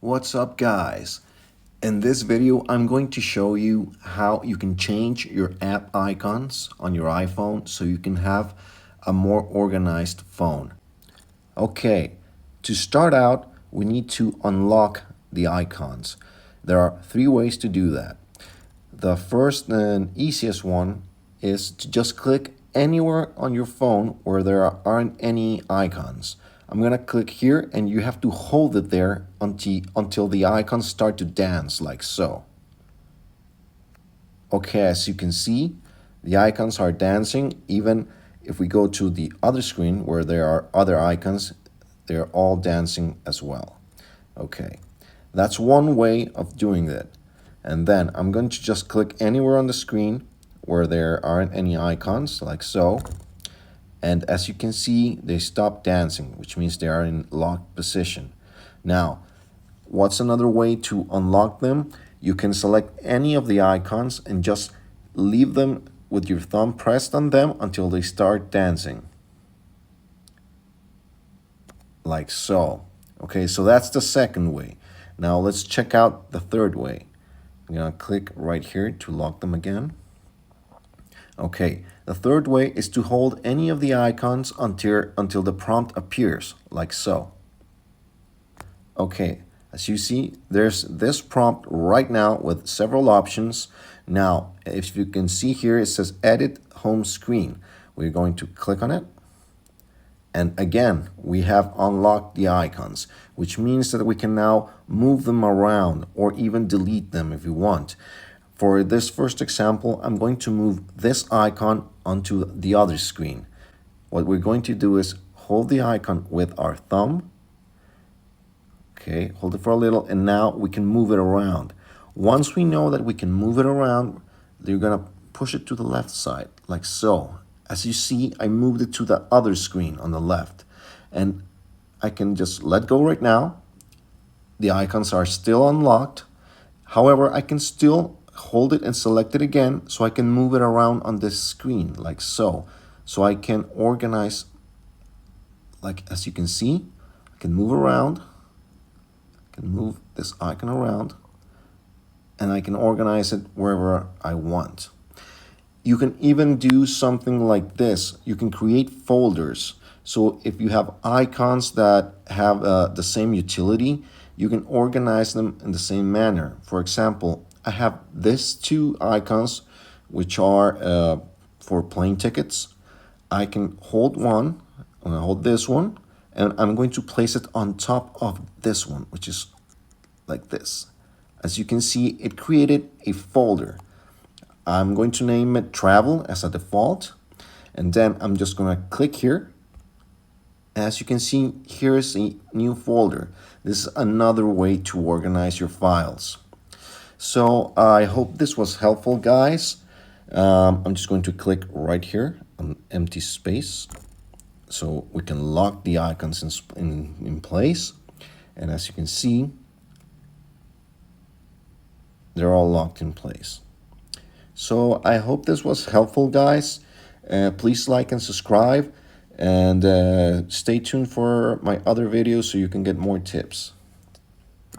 What's up, guys? In this video, I'm going to show you how you can change your app icons on your iPhone so you can have a more organized phone. Okay, to start out, we need to unlock the icons. There are three ways to do that. The first and easiest one is to just click anywhere on your phone where there aren't any icons. I'm gonna click here and you have to hold it there until the icons start to dance like so. Okay, as you can see, the icons are dancing. Even if we go to the other screen where there are other icons, they're all dancing as well. Okay, that's one way of doing that. And then I'm going to just click anywhere on the screen where there aren't any icons, like so. And as you can see, they stop dancing, which means they are in locked position. Now, what's another way to unlock them? You can select any of the icons and just leave them with your thumb pressed on them until they start dancing. Like so. Okay, so that's the second way. Now let's check out the third way. I'm gonna click right here to lock them again. Okay, the third way is to hold any of the icons until the prompt appears, like so. Okay, as you see, there's this prompt right now with several options. Now, if you can see here, it says Edit Home Screen. We're going to click on it. And again, we have unlocked the icons, which means that we can now move them around or even delete them if we want. For this first example, I'm going to move this icon onto the other screen. What we're going to do is hold the icon with our thumb. Okay, hold it for a little, and now we can move it around. Once we know that we can move it around, you're gonna push it to the left side, like so. As you see, I moved it to the other screen on the left, and I can just let go right now. The icons are still unlocked. However, I can still hold it and select it again so I can move it around on this screen like so. So I can organize, like as you can see, I can move around, I can move this icon around, and I can organize it wherever I want. You can even do something like this. You can create folders. So if you have icons that have the same utility, you can organize them in the same manner. For example, I have these two icons, which are for plane tickets. I can hold one, I'm gonna hold this one, and I'm going to place it on top of this one, which is like this. As you can see, it created a folder. I'm going to name it Travel as a default, and then I'm just gonna click here. As you can see, here is a new folder. This is another way to organize your files. So I hope this was helpful, guys. I'm just going to click right here on empty space so we can lock the icons in place. And as you can see, they're all locked in place. So I hope this was helpful, guys. Please like and subscribe, and stay tuned for my other videos so you can get more tips.